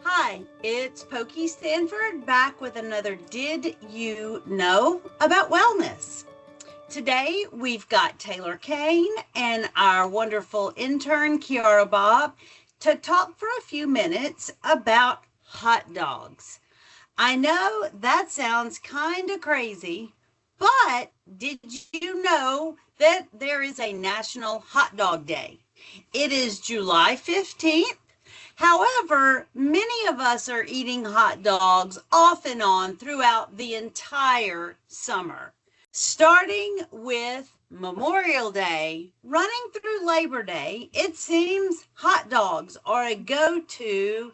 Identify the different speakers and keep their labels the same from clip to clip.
Speaker 1: Hi, it's Pokey Stanford back with another Did You Know About Wellness. Today we've got Taylor Cain and our wonderful intern Kiara Bobb to talk for a few minutes about hot dogs. I know that sounds kind of crazy, but did you know that there is a National Hot Dog Day? It is July 15th. However, many of us are eating hot dogs off and on throughout the entire summer, starting with Memorial Day, running through Labor Day. It seems hot dogs are a go-to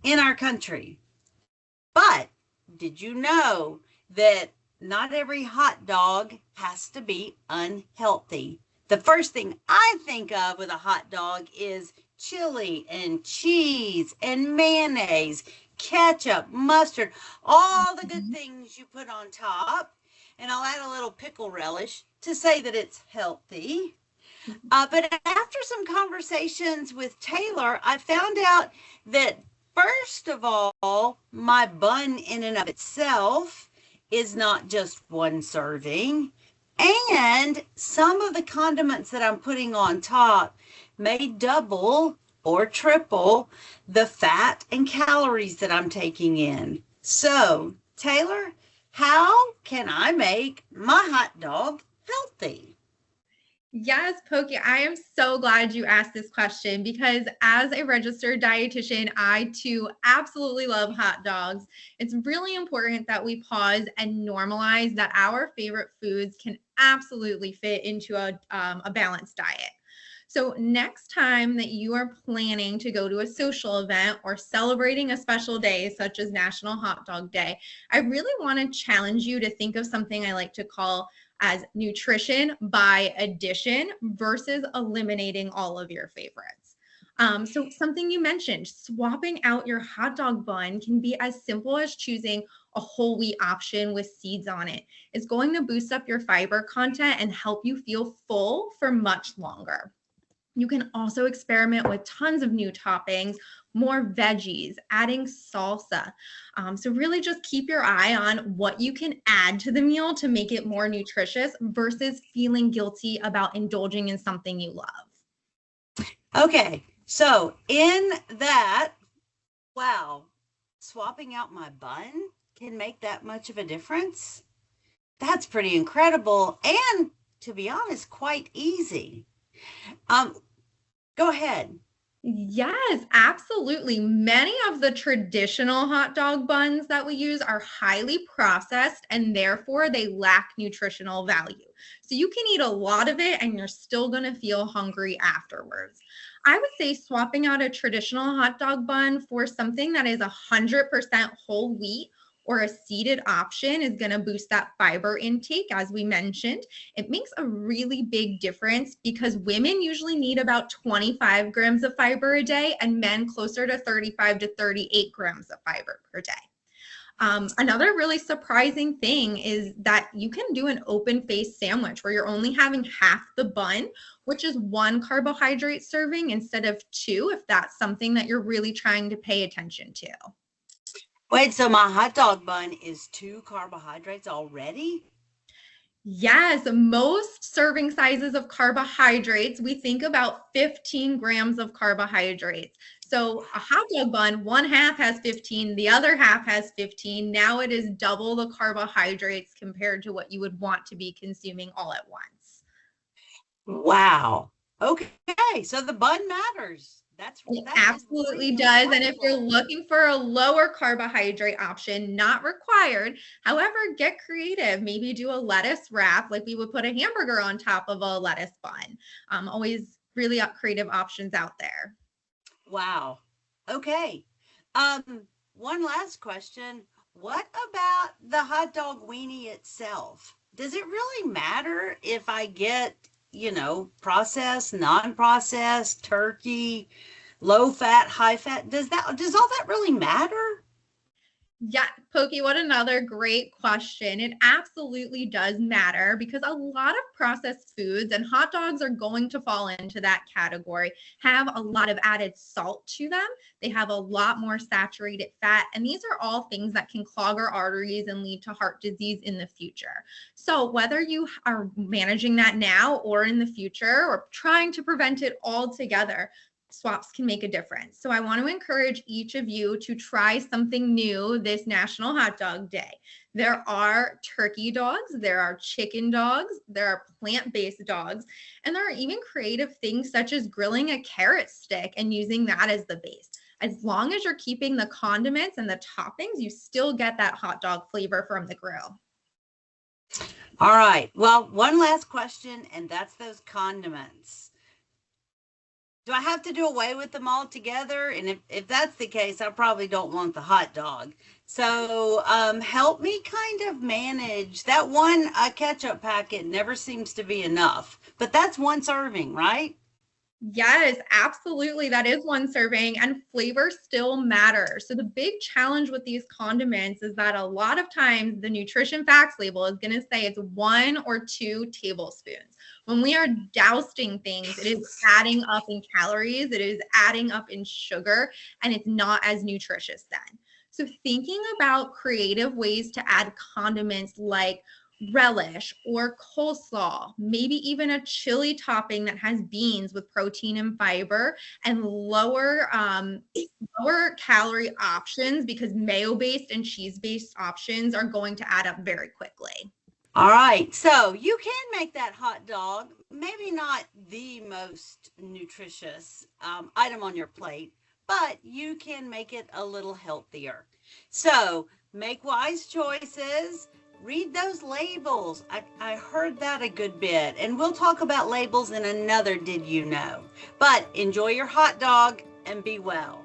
Speaker 1: in our country. But did you know that not every hot dog has to be unhealthy? The first thing I think of with a hot dog is chili and cheese and mayonnaise, ketchup, mustard, all the good things you put on top. And I'll add a little pickle relish to say that it's healthy. But after some conversations with Taylor, I found out that first of all, my bun in and of itself is not just one serving. And some of the condiments that I'm putting on top may double or triple the fat and calories that I'm taking in. So, Taylor, how can I make my hot dog healthy?
Speaker 2: Yes, Pokey, I am so glad you asked this question because as a registered dietitian, I too absolutely love hot dogs. It's really important that we pause and normalize that our favorite foods can absolutely fit into a balanced diet. So next time that you are planning to go to a social event or celebrating a special day such as National Hot Dog Day, I really want to challenge you to think of something I like to call as nutrition by addition versus eliminating all of your favorites. So something you mentioned, swapping out your hot dog bun can be as simple as choosing a whole wheat option with seeds on it. It's going to boost up your fiber content and help you feel full for much longer. You can also experiment with tons of new toppings, more veggies, adding salsa. So really just keep your eye on what you can add to the meal to make it more nutritious versus feeling guilty about indulging in something you love.
Speaker 1: Okay, so in that, wow, swapping out my bun can make that much of a difference? That's pretty incredible and, to be honest, quite easy. Go ahead.
Speaker 2: Yes, absolutely. Many of the traditional hot dog buns that we use are highly processed and therefore they lack nutritional value. So you can eat a lot of it and you're still going to feel hungry afterwards. I would say swapping out a traditional hot dog bun for something that is 100% whole wheat or a seeded option is going to boost that fiber intake, as we mentioned. It makes a really big difference because women usually need about 25 grams of fiber a day and men closer to 35 to 38 grams of fiber per day. Another really surprising thing is that you can do an open-faced sandwich where you're only having half the bun, which is one carbohydrate serving instead of two, if that's something that you're really trying to pay attention to.
Speaker 1: Wait, so my hot dog bun is 2 carbohydrates already?
Speaker 2: Yes, most serving sizes of carbohydrates, we think about 15 grams of carbohydrates. So a hot dog bun, one half has 15, the other half has 15. Now it is double the carbohydrates compared to what you would want to be consuming all at once.
Speaker 1: Wow. Okay, so the bun matters.
Speaker 2: It
Speaker 1: That is
Speaker 2: absolutely
Speaker 1: really
Speaker 2: does. And if you're
Speaker 1: insightful.
Speaker 2: looking for a lower carbohydrate option, not required. However, get creative. Maybe do a lettuce wrap, like we would put a hamburger on top of a lettuce bun. Always really creative options out there.
Speaker 1: Wow. Okay. One last question. What about the hot dog weenie itself? Does it really matter if I get, processed, non-processed, turkey, low fat, high fat? Does all that really matter?
Speaker 2: Yeah, Pokey, what another great question. It absolutely does matter because a lot of processed foods, and hot dogs are going to fall into that category, have a lot of added salt to them. They have a lot more saturated fat, and these are all things that can clog our arteries and lead to heart disease in the future. So whether you are managing that now or in the future or trying to prevent it altogether, swaps can make a difference. So I want to encourage each of you to try something new this National Hot Dog Day. There are turkey dogs, there are chicken dogs, there are plant-based dogs, and there are even creative things such as grilling a carrot stick and using that as the base. As long as you're keeping the condiments and the toppings, you still get that hot dog flavor from the grill.
Speaker 1: All right. Well, one last question, and that's those condiments. Do I have to do away with them altogether? And if that's the case, I probably don't want the hot dog. So help me kind of manage that. One ketchup packet never seems to be enough, but that's one serving, right?
Speaker 2: Yes, absolutely. That is one serving, and flavor still matters. So the big challenge with these condiments is that a lot of times the nutrition facts label is going to say it's 1 or 2 tablespoons. When we are dousing things, it is adding up in calories, it is adding up in sugar, and it's not as nutritious then. So thinking about creative ways to add condiments like relish or coleslaw, maybe even a chili topping that has beans with protein and fiber, and lower calorie options, because mayo based and cheese based options are going to add up very quickly.
Speaker 1: All right, so you can make that hot dog, maybe not the most nutritious item on your plate, but you can make it a little healthier. So make wise choices. Read those labels. I heard that a good bit, and we'll talk about labels in another Did You Know? But enjoy your hot dog and be well.